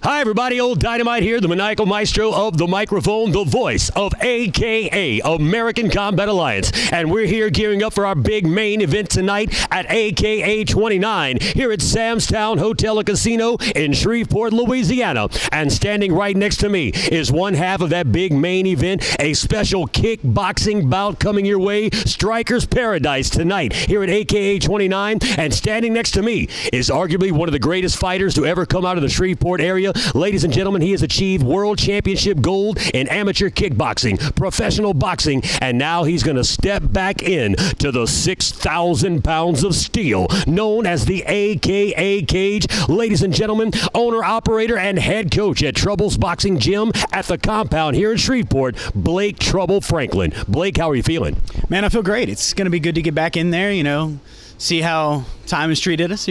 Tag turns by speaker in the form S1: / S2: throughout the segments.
S1: Hi, everybody. Old Dynamite here, the maniacal maestro of the microphone, the voice of AKA American Combat Alliance. And we're here gearing up for our big main event tonight at AKA 29 here at Sam's Town Hotel and Casino in Shreveport, Louisiana. And standing right next to me is one half of that big main event, a special kickboxing bout coming your way, Striker's Paradise tonight here at AKA 29. And standing next to me is arguably one of the greatest fighters to ever come out of the Shreveport area. Ladies and gentlemen, he has achieved world championship gold in amateur kickboxing, professional boxing, and now he's going to step back in to the 6,000 pounds of steel known as the AKA Cage. Ladies and gentlemen, owner, operator, and head coach at Trouble's Boxing Gym at the compound here in Shreveport, Blake Trouble Franklin. Blake, how are you feeling?
S2: Man, I feel great. It's going to be good to get back in there, see how time has treated us,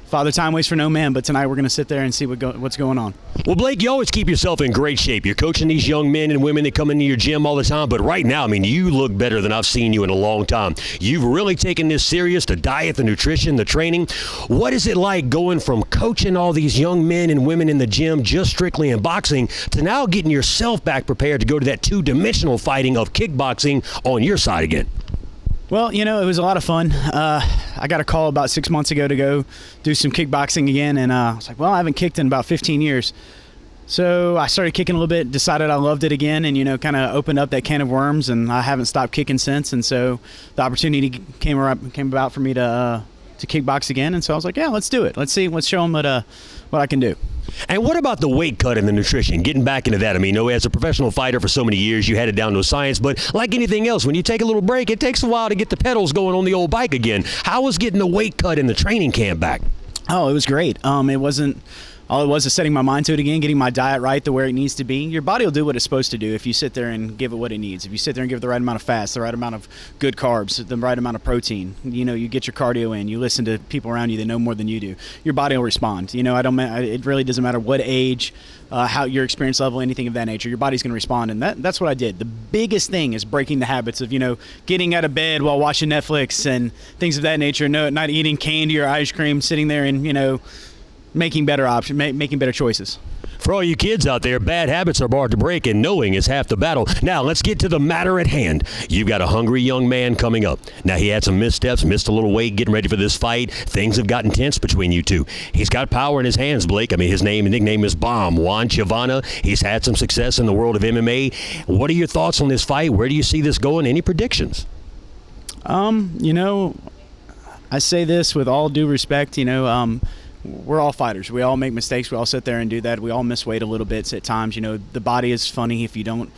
S2: Father Time waits for no man, but tonight we're going to sit there and see what's going on.
S1: Well, Blake, you always keep yourself in great shape. You're coaching these young men and women that come into your gym all the time, but right now, you look better than I've seen you in a long time. You've really taken this serious, the diet, the nutrition, the training. What is it like going from coaching all these young men and women in the gym just strictly in boxing to now getting yourself back prepared to go to that two-dimensional fighting of kickboxing on your side again?
S2: Well, it was a lot of fun. I got a call about 6 months ago to go do some kickboxing again, and I was like, well, I haven't kicked in about 15 years. So I started kicking a little bit, decided I loved it again, and, kind of opened up that can of worms, and I haven't stopped kicking since. And so the opportunity came about for me to kickbox again, and so I was like, yeah, let's do it. Let's show them what I can do.
S1: And what about the weight cut and the nutrition? Getting back into that. As a professional fighter for so many years, you had it down to a science. But like anything else, when you take a little break, it takes a while to get the pedals going on the old bike again. How was getting the weight cut in the training camp back?
S2: Oh, it was great. It wasn't. All it was is setting my mind to it again, getting my diet right to where it needs to be. Your body will do what it's supposed to do if you sit there and give it what it needs. If you sit there and give it the right amount of fats, the right amount of good carbs, the right amount of protein, you get your cardio in, you listen to people around you that know more than you do, your body will respond. It really doesn't matter what age, how your experience level, anything of that nature, your body's going to respond. And that's what I did. The biggest thing is breaking the habits of, getting out of bed while watching Netflix and things of that nature, not eating candy or ice cream, sitting there and, making better options, making better choices.
S1: For all you kids out there, bad habits are hard to break, and knowing is half the battle. Now, let's get to the matter at hand. You've got a hungry young man coming up. Now, he had some missteps, missed a little weight, getting ready for this fight. Things have gotten tense between you two. He's got power in his hands, Blake. His nickname is Bomb, Juan Chavana. He's had some success in the world of MMA. What are your thoughts on this fight? Where do you see this going? Any predictions?
S2: I say this with all due respect, we're all fighters. We all make mistakes. We all sit there and do that. We all miss weight a little bit at times. The body is funny. If you don't,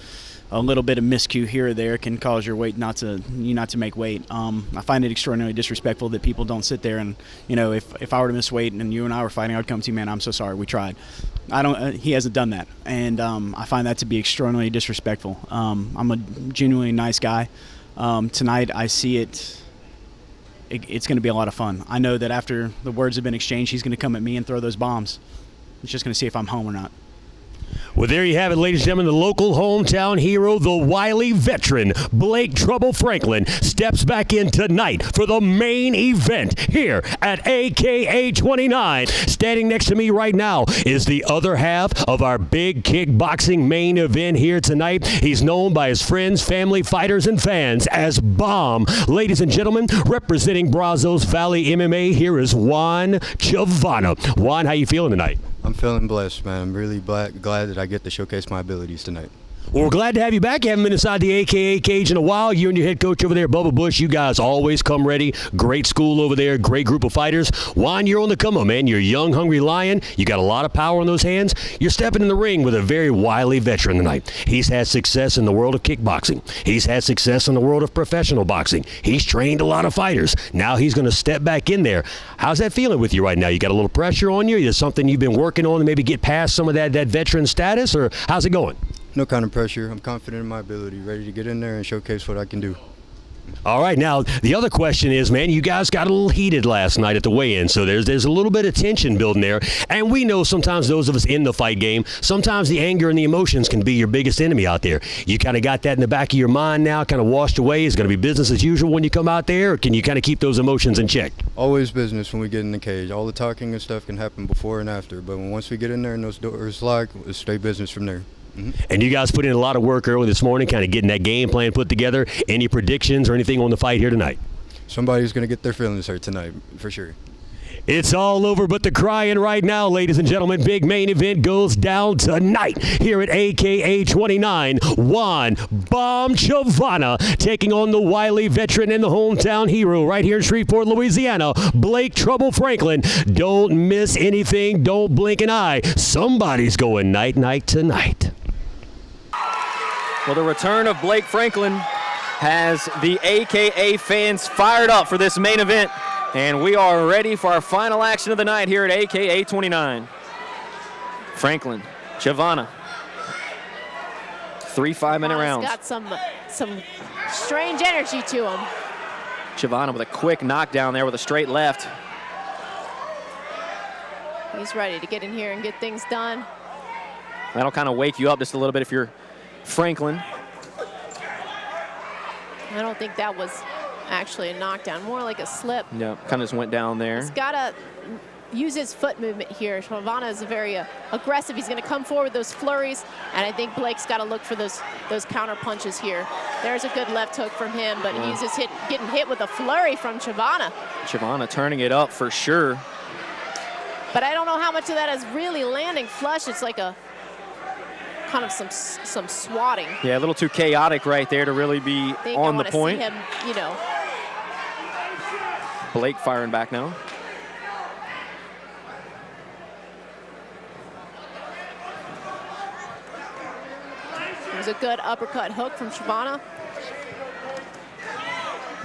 S2: a little bit of miscue here or there can cause your weight not to make weight. I find it extraordinarily disrespectful that people don't sit there and, if I were to miss weight and you and I were fighting, I would come to you, man, I'm so sorry. We tried. He hasn't done that. And I find that to be extraordinarily disrespectful. I'm a genuinely nice guy. Tonight I see it's going to be a lot of fun. I know that after the words have been exchanged, he's going to come at me and throw those bombs. He's just going to see if I'm home or not.
S1: Well, there you have it, ladies and gentlemen. The local hometown hero, the wily veteran, Blake Trouble Franklin, steps back in tonight for the main event here at AKA 29. Standing next to me right now is the other half of our big kickboxing main event here tonight. He's known by his friends, family, fighters, and fans as Bomb. Ladies and gentlemen, representing Brazos Valley MMA, here is Juan Chavana. Juan, how you feeling tonight?
S3: I'm feeling blessed, man. I'm really glad that I get to showcase my abilities tonight.
S1: Well, we're glad to have you back. You haven't been inside the AKA cage in a while. You and your head coach over there, Bubba Bush, you guys always come ready. Great school over there, great group of fighters. Juan, you're on the come up, man. You're a young, hungry lion. You got a lot of power in those hands. You're stepping in the ring with a very wily veteran tonight. He's had success in the world of kickboxing. He's had success in the world of professional boxing. He's trained a lot of fighters. Now he's going to step back in there. How's that feeling with you right now? You got a little pressure on you? Is something you've been working on to maybe get past some of that veteran status, or how's it going?
S3: No kind of pressure. I'm confident in my ability, ready to get in there and showcase what I can do.
S1: All right, now the other question is, man, you guys got a little heated last night at the weigh-in, so there's a little bit of tension building there, and we know sometimes those of us in the fight game, sometimes the anger and the emotions can be your biggest enemy out there. You kind of got that in the back of your mind now, kind of washed away. Is going to be business as usual when you come out there, or can you kind of keep those emotions in check?
S3: Always business when we get in the cage. All the talking and stuff can happen before and after, but once we get in there and those doors lock, it's straight business from there.
S1: And you guys put in a lot of work early this morning, kind of getting that game plan put together. Any predictions or anything on the fight here tonight?
S3: Somebody's going to get their feelings hurt tonight, for sure.
S1: It's all over but the crying right now, ladies and gentlemen. Big main event goes down tonight here at AKA 29. Juan Bomb Chavana taking on the wily veteran and the hometown hero right here in Shreveport, Louisiana, Blake Trouble Franklin. Don't miss anything. Don't blink an eye. Somebody's going night-night tonight.
S4: Well, the return of Blake Franklin has the AKA fans fired up for this main event, and we are ready for our final action of the night here at AKA 29. Franklin, Chavana, 3 5-minute rounds.
S5: Got some strange energy to him.
S4: Chavana with a quick knockdown there with a straight left.
S5: He's ready to get in here and get things done.
S4: That'll kind of wake you up just a little bit if you're Franklin.
S5: I don't think that was actually a knockdown, more like a slip.
S4: Yeah, kind of just went down there.
S5: He's got to use his foot movement here. Chavana is very aggressive. He's going to come forward with those flurries, and I think Blake's got to look for those counter punches here. There's a good left hook from him, but he's just getting hit with a flurry from Chavana.
S4: Chavana turning it up for sure.
S5: But I don't know how much of that is really landing flush. It's like a kind of some swatting.
S4: Yeah, a little too chaotic right there to really be on the point.
S5: See him, you know.
S4: Blake firing back now.
S5: It was a good uppercut hook from Chavana.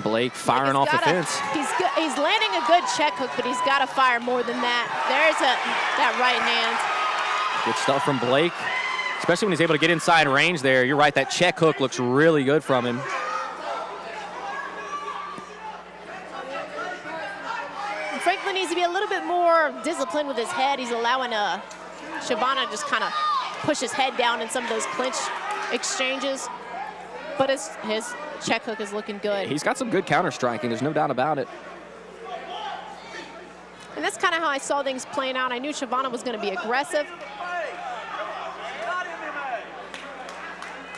S4: Blake firing off the fence.
S5: He's landing a good check hook, but he's got to fire more than that. There's that right hand.
S4: Good stuff from Blake, especially when he's able to get inside range there. You're right, that check hook looks really good from him.
S5: Franklin needs to be a little bit more disciplined with his head. He's allowing Chavana to just kind of push his head down in some of those clinch exchanges. But his check hook is looking good.
S4: He's got some good counter striking, there's no doubt about it.
S5: And that's kind of how I saw things playing out. I knew Chavana was going to be aggressive.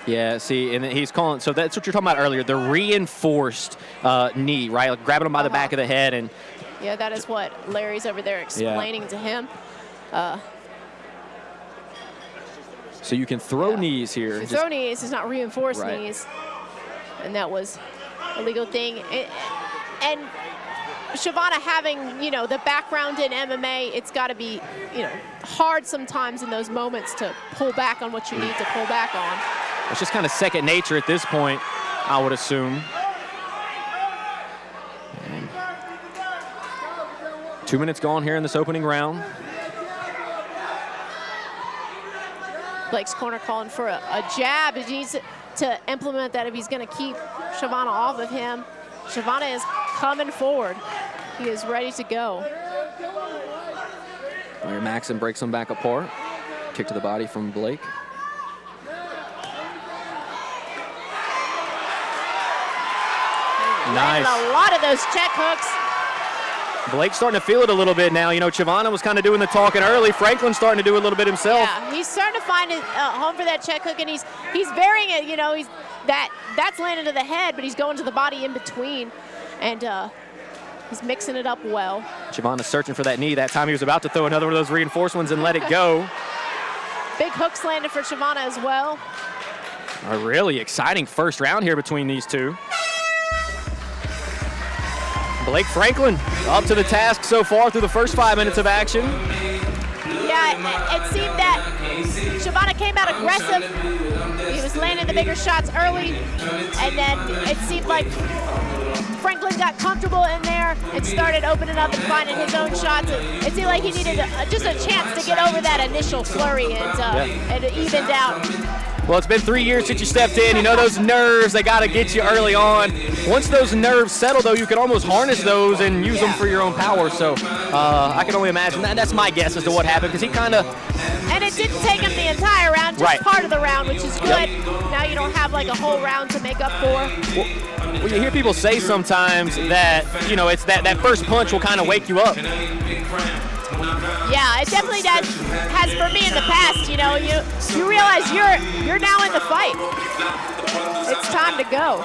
S4: Yeah, see, and he's calling, so that's what you're talking about earlier, the reinforced knee, right? Like grabbing him by the back of the head. And
S5: yeah, that is what Larry's over there explaining to him.
S4: So you can throw knees here.
S5: Throw knees is not reinforced knees. And that was a legal thing. And Chavana having, you know, the background in MMA, it's got to be, you know, hard sometimes in those moments to pull back on what you need to pull back on.
S4: It's just kind of second nature at this point, I would assume. And 2 minutes gone here in this opening round.
S5: Blake's corner calling for a jab. He needs to implement that if he's going to keep Chavana off of him. Chavana is coming forward. He is ready to go.
S4: Larry Maxson breaks him back apart. Kick to the body from Blake. Nice.
S5: A lot of those check hooks.
S4: Blake's starting to feel it a little bit now. You know, Chavana was kind of doing the talking early. Franklin's starting to do a little bit himself.
S5: Yeah, he's starting to find his home for that check hook, and he's varying it. You know, that's landing to the head, but he's going to the body in between, and he's mixing it up well.
S4: Chavana's searching for that knee. That time he was about to throw another one of those reinforced ones and let it go.
S5: Big hooks landed for Chavana as well.
S4: A really exciting first round here between these two. Blake Franklin up to the task so far through the first 5 minutes of action.
S5: Yeah, it seemed that Chavana came out aggressive. He was landing the bigger shots early, and then it seemed like Franklin got comfortable in there and started opening up and finding his own shots. It seemed like he needed just a chance to get over that initial flurry, and it evened out.
S4: Well, it's been 3 years since you stepped in. You know those nerves, they got to get you early on. Once those nerves settle, though, you can almost harness those and use them for your own power. So I can only imagine that. That's my guess as to what happened, because he kind of...
S5: And it didn't take him the entire round, just part of the round, which is good. Now you don't have like a whole round to make up for.
S4: Well, you hear people say sometimes that, you know, it's that first punch will kind of wake you up.
S5: Yeah, it definitely does. Has for me in the past. You know, you realize you're now in the fight. It's time to go.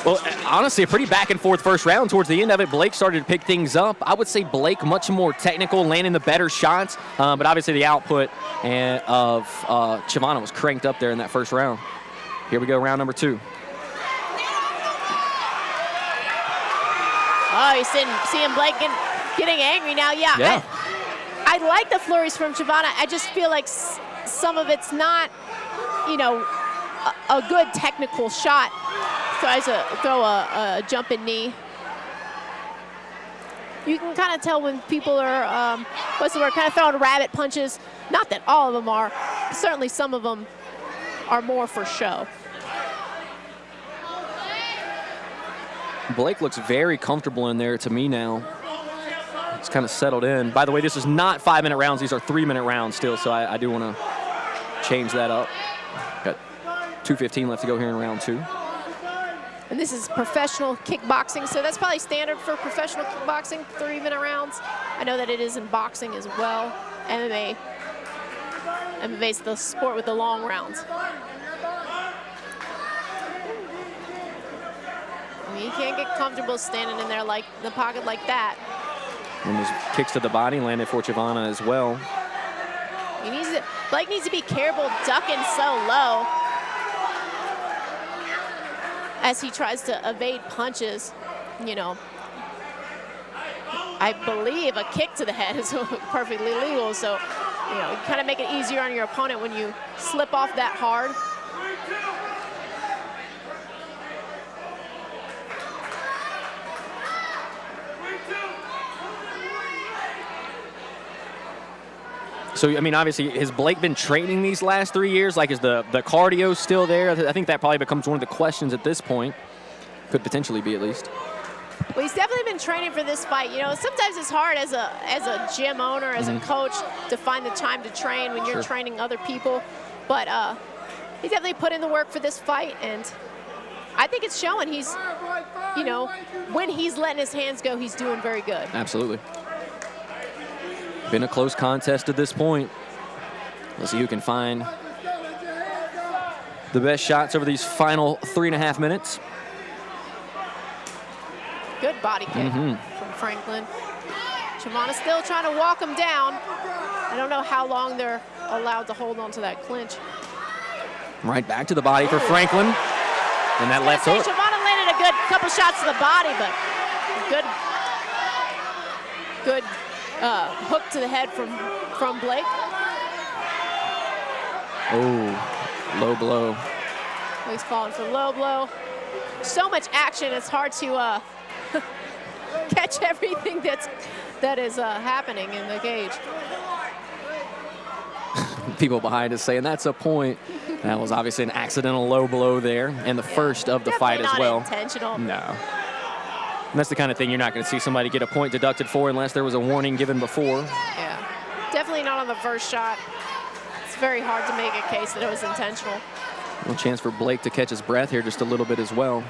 S4: Well, honestly, a pretty back and forth first round. Towards the end of it, Blake started to pick things up. I would say Blake much more technical, landing the better shots, but obviously the output of Chavana was cranked up there in that first round. Here we go, round number 2.
S5: Oh, you seeing Blake getting angry now. Yeah. I like the flurries from Chavana. I just feel like some of it's not, you know, a good technical shot. Tries to throw a jumping knee. You can kind of tell when people are, what's the word, kind of throwing rabbit punches. Not that all of them are. Certainly some of them are more for show.
S4: Blake looks very comfortable in there to me now. It's kind of settled in. By the way, this is not 5-minute rounds. These are 3-minute rounds still, so I do want to change that up. Got 2:15 left to go here in round 2.
S5: And this is professional kickboxing, so that's probably standard for professional kickboxing, 3-minute rounds. I know that it is in boxing as well. MMA's the sport with the long rounds. I mean, you can't get comfortable standing in there like the pocket like that.
S4: And those kicks to the body landed for Chavana as well.
S5: Blake needs to be careful ducking so low as he tries to evade punches. You know, I believe a kick to the head is perfectly legal. So, you know, you kind of make it easier on your opponent when you slip off that hard.
S4: So, I mean, obviously, has Blake been training these last 3 years? Like, is the cardio still there? I think that probably becomes one of the questions at this point. Could potentially be, at least.
S5: Well, he's definitely been training for this fight. You know, sometimes it's hard as a gym owner, as a coach, to find the time to train when you're training other people. But he definitely put in the work for this fight, and I think it's showing. He's, you know, when he's letting his hands go, he's doing very good.
S4: Absolutely. Been a close contest at this point. Let's see who can find the best shots over these final 3.5 minutes.
S5: Good body kick from Franklin. Chavana still trying to walk him down. I don't know how long they're allowed to hold on to that clinch.
S4: Right back to the body for Franklin. And that left hook.
S5: Chavana landed a good couple shots to the body, but good hook to the head from Blake.
S4: Oh, low blow.
S5: Blake's calling for low blow. So much action, it's hard to catch everything that is happening in the cage.
S4: People behind us saying that's a point. That was obviously an accidental low blow there, and the first of the fight as well.
S5: Not intentional.
S4: No. And that's the kind of thing you're not going to see somebody get a point deducted for unless there was a warning given before.
S5: Yeah, definitely not on the first shot. It's very hard to make a case that it was intentional.
S4: A chance for Blake to catch his breath here just a little bit as well.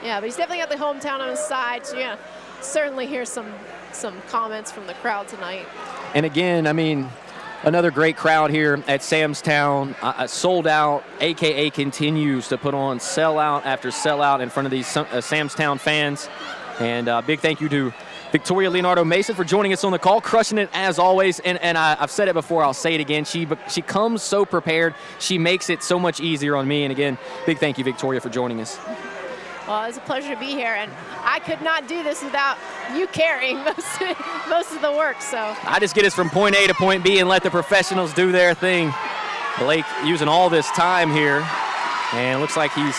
S5: Yeah, but he's definitely got the hometown on his side. So yeah, certainly hear some comments from the crowd tonight.
S4: And again, I mean, another great crowd here at Sam's Town. Sold out. AKA continues to put on sellout after sellout in front of these Sam's Town fans. And big thank you to Victoria Leonardo Mason for joining us on the call, crushing it as always. And I've said it before, I'll say it again. She comes so prepared. She makes it so much easier on me. And again, big thank you, Victoria, for joining us.
S5: Well, it's a pleasure to be here, and I could not do this without you carrying most of the work. So
S4: I just get us from point A to point B and let the professionals do their thing. Blake using all this time here, and it looks like he's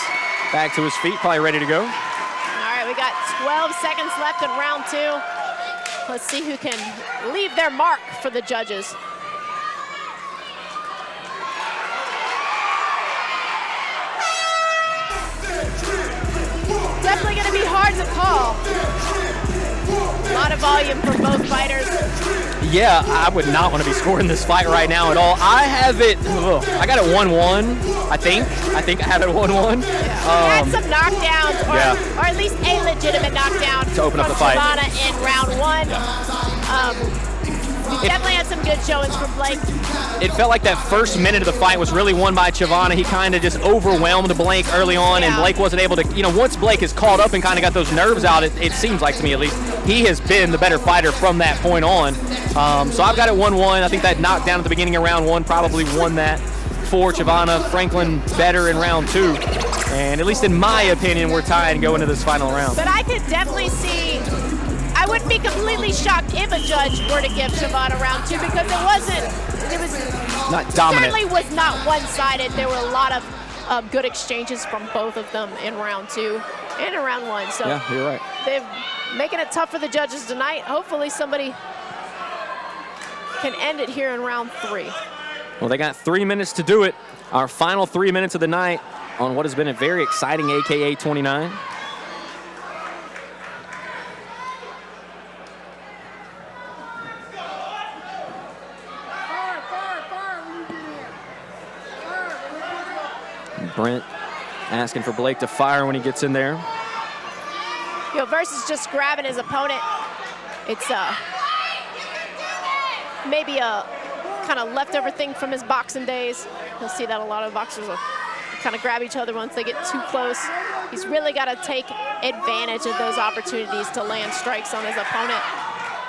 S4: back to his feet, probably ready to go.
S5: All right, we got 12 seconds left in round 2. Let's see who can leave their mark for the judges. definitely going to be hard to call. A lot of volume from both fighters.
S4: Yeah, I would not want to be scoring this fight right now at all. I have it, I got it 1-1, I think. I have it 1-1.
S5: Yeah. He had some knockdowns, or at least a legitimate knockdown
S4: to open up the fight.
S5: Chavana in round 1. He definitely had some good showings from Blake.
S4: It felt like that first minute of the fight was really won by Chavana. He kind of just overwhelmed Blake early on, and Blake wasn't able to, once Blake is caught up and kind of got those nerves out, it seems like to me at least, he has been the better fighter from that point on. So I've got it 1-1. I think that knockdown at the beginning of round 1 probably won that for Chavana. Franklin better in round 2. And at least in my opinion, we're tied and go into this final round.
S5: But I could definitely see, I wouldn't be completely shocked if a judge were to give Chavana round 2, because it was
S4: not dominant.
S5: Certainly was not one-sided. There were a lot of good exchanges from both of them in round 2 and in round 1. So
S4: yeah, you're right.
S5: They're making it tough for the judges tonight. Hopefully somebody can end it here in round 3.
S4: Well, they got 3 minutes to do it. Our final 3 minutes of the night on what has been a very exciting AKA 29. Brent asking for Blake to fire when he gets in there.
S5: Versus just grabbing his opponent. It's maybe a kind of leftover thing from his boxing days. You'll see that a lot of boxers will kind of grab each other once they get too close. He's really got to take advantage of those opportunities to land strikes on his opponent.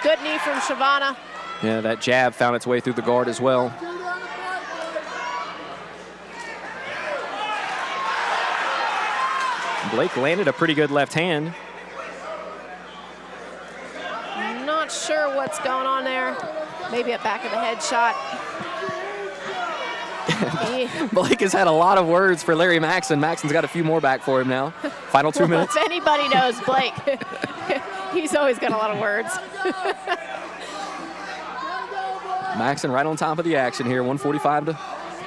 S5: Good knee from Chavana.
S4: Yeah, that jab found its way through the guard as well. Blake landed a pretty good left hand.
S5: Not sure what's going on there. Maybe a back of the head shot.
S4: Blake has had a lot of words for Larry Maxon. Maxon's got a few more back for him now. Final 2 minutes.
S5: If anybody knows Blake, he's always got a lot of words.
S4: Maxon right on top of the action here. 1:45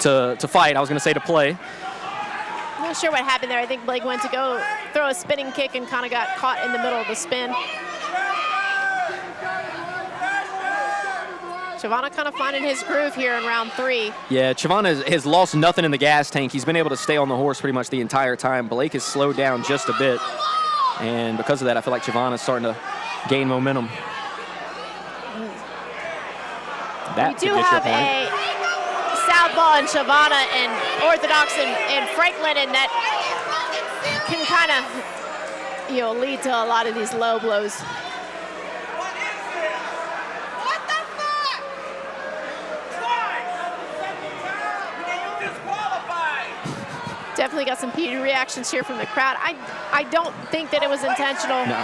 S4: to fight. I was going to say to play.
S5: Not sure what happened there. I think Blake went to go throw a spinning kick and kind of got caught in the middle of the spin. Chavana kind of finding his groove here in round 3.
S4: Yeah, Chavana has lost nothing in the gas tank. He's been able to stay on the horse pretty much the entire time. Blake has slowed down just a bit. And because of that, I feel like Chavana's starting to gain momentum.
S5: We do have a southpaw in Chavana and orthodox in Franklin, and that can kind of, lead to a lot of these low blows. Definitely got some heated reactions here from the crowd. I don't think that it was intentional.
S4: No.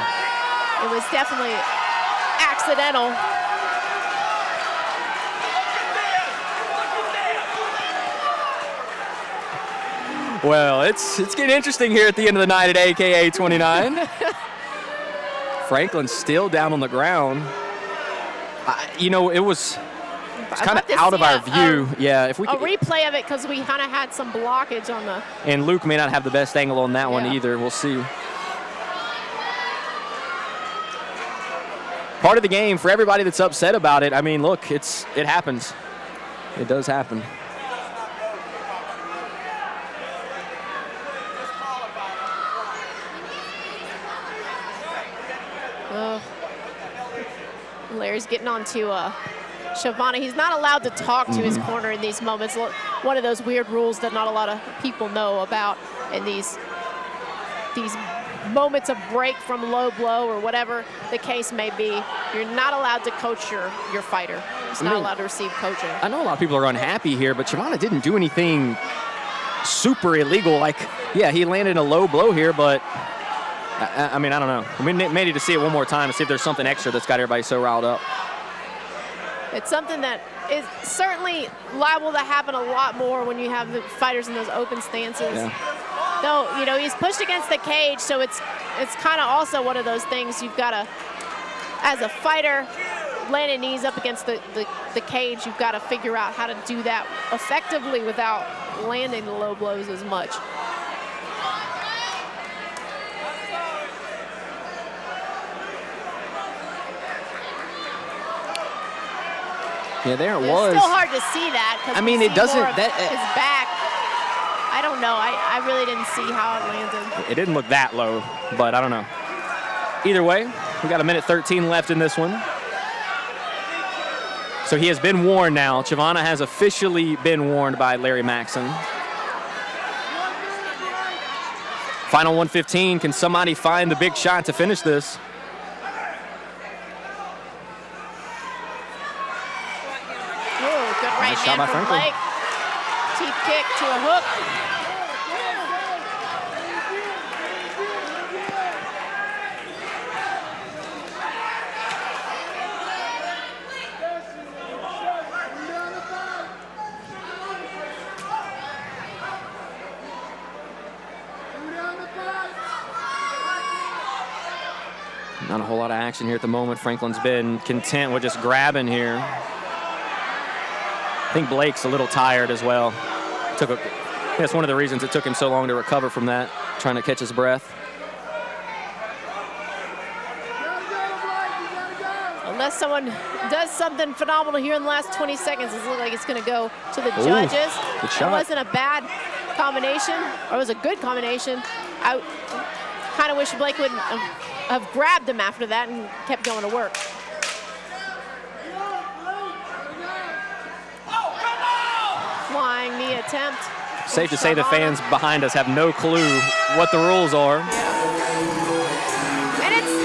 S5: It was definitely accidental.
S4: Well, it's getting interesting here at the end of the night at AKA 29. Franklin's still down on the ground. It was kind of out of our view. Yeah, if we could,
S5: a replay of it, because we kind of had some blockage on the.
S4: And Luke may not have the best angle on that one either. We'll see. Part of the game for everybody that's upset about it. I mean, look, it happens. It does happen.
S5: Larry's getting on to Chavana. He's not allowed to talk to his corner in these moments. One of those weird rules that not a lot of people know about in these moments of break from low blow or whatever the case may be. You're not allowed to coach your fighter. He's not allowed to receive coaching.
S4: I know a lot of people are unhappy here, but Chavana didn't do anything super illegal. Like, yeah, he landed a low blow here, but I mean, I don't know. We may need to see it one more time to see if there's something extra that's got everybody so riled up.
S5: It's something that is certainly liable to happen a lot more when you have the fighters in those open stances.
S4: Yeah.
S5: Though, he's pushed against the cage, so it's kind of also one of those things you've got to, as a fighter, landing knees up against the cage, you've got to figure out how to do that effectively without landing the low blows as much.
S4: Yeah, there it
S5: It's
S4: was.
S5: still hard to see that.
S4: I mean, it doesn't.
S5: His back. I don't know. I really didn't see how it landed.
S4: It didn't look that low, but I don't know. Either way, we got 1:13 left in this one. So he has been warned now. Chavana has officially been warned by Larry Maxson. Final 1:15. Can somebody find the big shot to finish this?
S5: Ooh, good right
S4: Nice shot by
S5: hand from
S4: Franklin.
S5: Blake. Teep kick to a hook.
S4: Not a whole lot of action here at the moment. Franklin's been content with just grabbing here. I think Blake's a little tired as well. That's one of the reasons it took him so long to recover from that, trying to catch his breath.
S5: Unless someone does something phenomenal here in the last 20 seconds, it looks like it's going to go to the judges.
S4: Good
S5: It
S4: shot.
S5: wasn't a bad combination, or it was a good combination. I kind of wish Blake would have grabbed him after that and kept going to work. Flying knee attempt.
S4: Safe to say the fans behind us have no clue what the rules are.
S5: And it's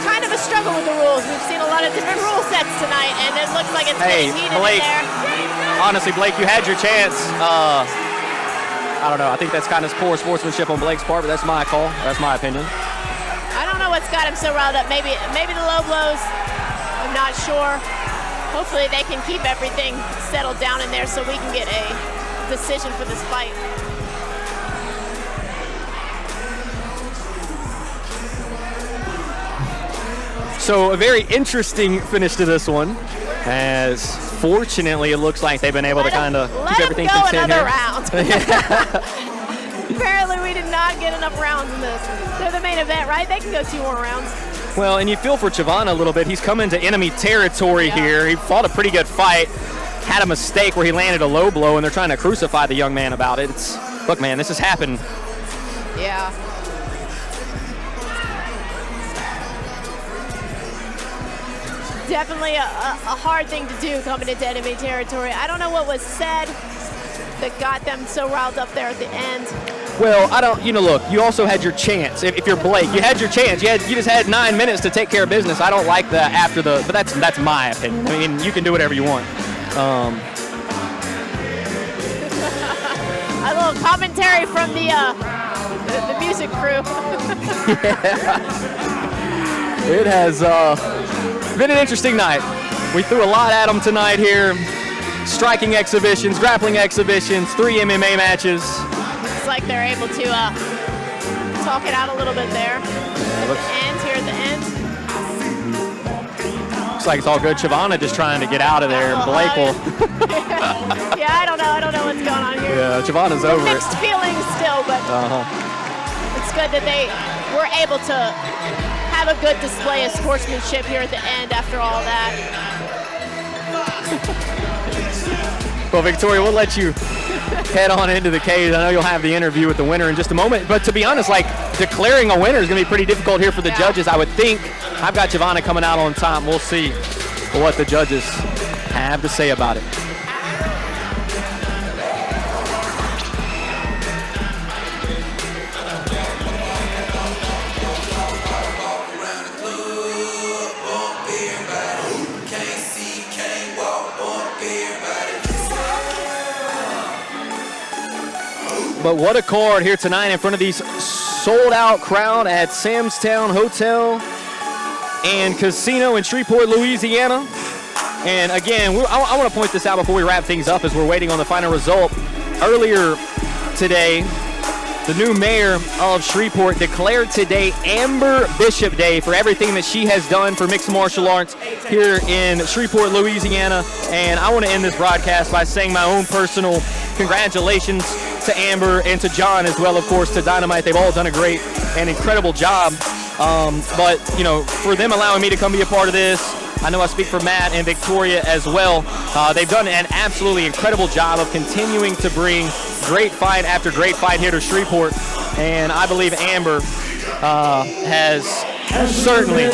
S5: kind of a struggle with the rules. We've seen a lot of different rule sets tonight, and it looks like it's
S4: Hey,
S5: getting heated
S4: Blake.
S5: in there.
S4: Honestly, Blake, you had your chance. I don't know. I think that's kind of poor sportsmanship on Blake's part, but that's my call. That's my opinion.
S5: I don't know what's got him so riled up. Maybe the low blows. I'm not sure. Hopefully they can keep everything settled down in there so we can get a decision for this fight.
S4: So a very interesting finish to this one, as fortunately it looks like they've been able to kind of keep everything
S5: let
S4: contained
S5: him go
S4: here.
S5: another round. Apparently we did not get enough rounds in this. They're the main event, right? They can go 2 more rounds.
S4: Well, and you feel for Chavana a little bit. He's come into enemy territory here. He fought a pretty good fight, had a mistake where he landed a low blow, and they're trying to crucify the young man about it. Look, man, this has happened.
S5: Yeah. Definitely a hard thing to do coming into enemy territory. I don't know what was said that got them so riled up there at the end.
S4: Well, look, you also had your chance. If you're Blake, you had your chance. You just had 9 minutes to take care of business. I don't like that but that's my opinion. I mean, you can do whatever you want.
S5: A little commentary from the music crew.
S4: It has been an interesting night. We threw a lot at them tonight here. Striking exhibitions, grappling exhibitions, 3 MMA matches.
S5: Looks like they're able to talk it out a little bit there. Here at the end.
S4: Looks like it's all good. Chavana just trying to get out of there. Blake will.
S5: Yeah, I don't know what's going on here.
S4: Yeah, Chavana's over it.
S5: Mixed feelings still, but it's good that they were able to have a good display of sportsmanship here at the end after all that.
S4: Well, Victoria, we'll let you head on into the cage. I know you'll have the interview with the winner in just a moment. But to be honest, declaring a winner is going to be pretty difficult here for the judges, I would think. I've got Chavana coming out on top. We'll see what the judges have to say about it. But what a card here tonight in front of these sold-out crowd at Sam's Town Hotel and Casino in Shreveport, Louisiana. And again, I want to point this out before we wrap things up as we're waiting on the final result. Earlier today, the new mayor of Shreveport declared today Amber Bishop Day for everything that she has done for mixed martial arts here in Shreveport, Louisiana. And I want to end this broadcast by saying my own personal congratulations to Amber and to John as well, of course, to Dynamite. They've all done a great and incredible job. But, for them allowing me to come be a part of this, I know I speak for Matt and Victoria as well. They've done an absolutely incredible job of continuing to bring great fight after great fight here to Shreveport. And I believe Amber has certainly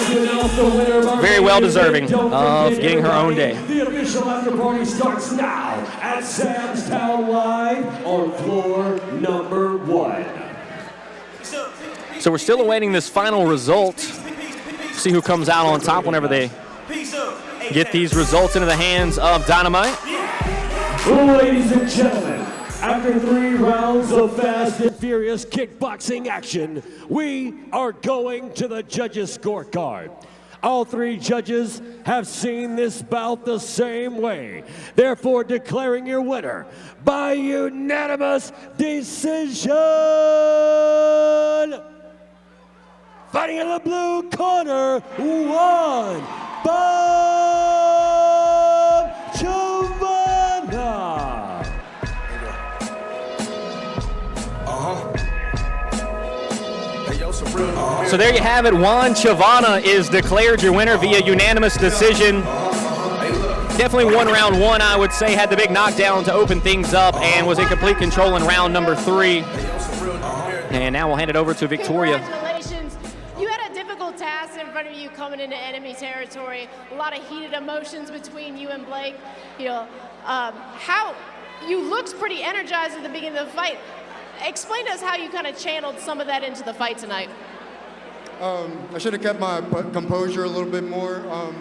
S4: very well deserving of getting her own day.
S1: The official after party starts now at Sam's Town Live on floor number 1.
S4: So we're still awaiting this final result. See who comes out on top whenever they get these results into the hands of Dynamite.
S1: Ladies and gentlemen, after 3 rounds of fast and furious kickboxing action, we are going to the judges' scorecard. All 3 judges have seen this bout the same way, therefore declaring your winner by unanimous decision. Fighting in the blue corner, Juan Chavana.
S4: So there you have it. Juan Chavana is declared your winner via unanimous decision. Definitely won round 1, I would say. Had the big knockdown to open things up and was in complete control in round number 3. And now we'll hand it over to Victoria.
S5: Congratulations. You had a difficult task in front of you coming into enemy territory. A lot of heated emotions between you and Blake. You know, how you looked pretty energized at the beginning of the fight. Explain to us how you kind of channeled some of that into the fight tonight.
S3: I should have kept my composure a little bit more. A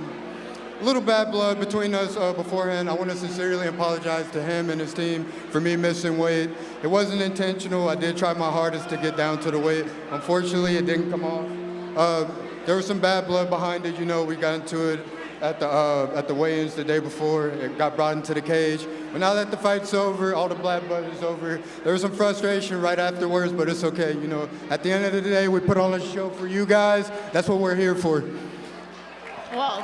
S3: little bad blood between us beforehand. I want to sincerely apologize to him and his team for me missing weight. It wasn't intentional. I did try my hardest to get down to the weight. Unfortunately, it didn't come off. There was some bad blood behind it. You know, we got into it at the weigh-ins the day before. It got brought into the cage. But now that the fight's over, all the bad blood is over, there was some frustration right afterwards, but it's okay. You know, at the end of the day, we put on a show for you guys. That's what we're here for.
S5: Well,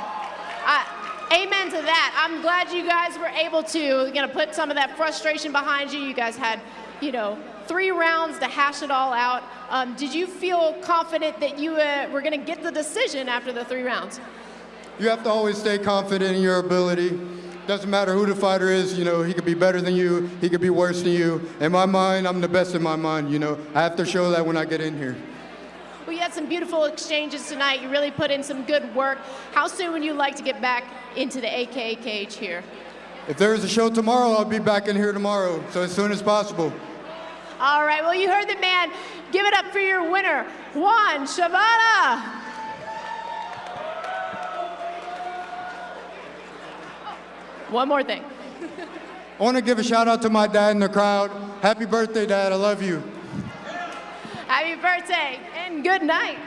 S5: amen to that. I'm glad you guys were able to put some of that frustration behind you. You guys had, 3 rounds to hash it all out. Did you feel confident that you were going to get the decision after the 3 rounds?
S3: You have to always stay confident in your ability. Doesn't matter who the fighter is, he could be better than you, he could be worse than you. In my mind, I'm the best in my mind, I have to show that when I get in here.
S5: Well, you had some beautiful exchanges tonight. You really put in some good work. How soon would you like to get back into the AKA cage here?
S3: If there is a show tomorrow, I'll be back in here tomorrow, so as soon as possible.
S5: All right, well, you heard the man. Give it up for your winner, Juan Chavana. One more thing.
S3: I want to give a shout out to my dad in the crowd. Happy birthday, Dad. I love you.
S5: Happy birthday and good night.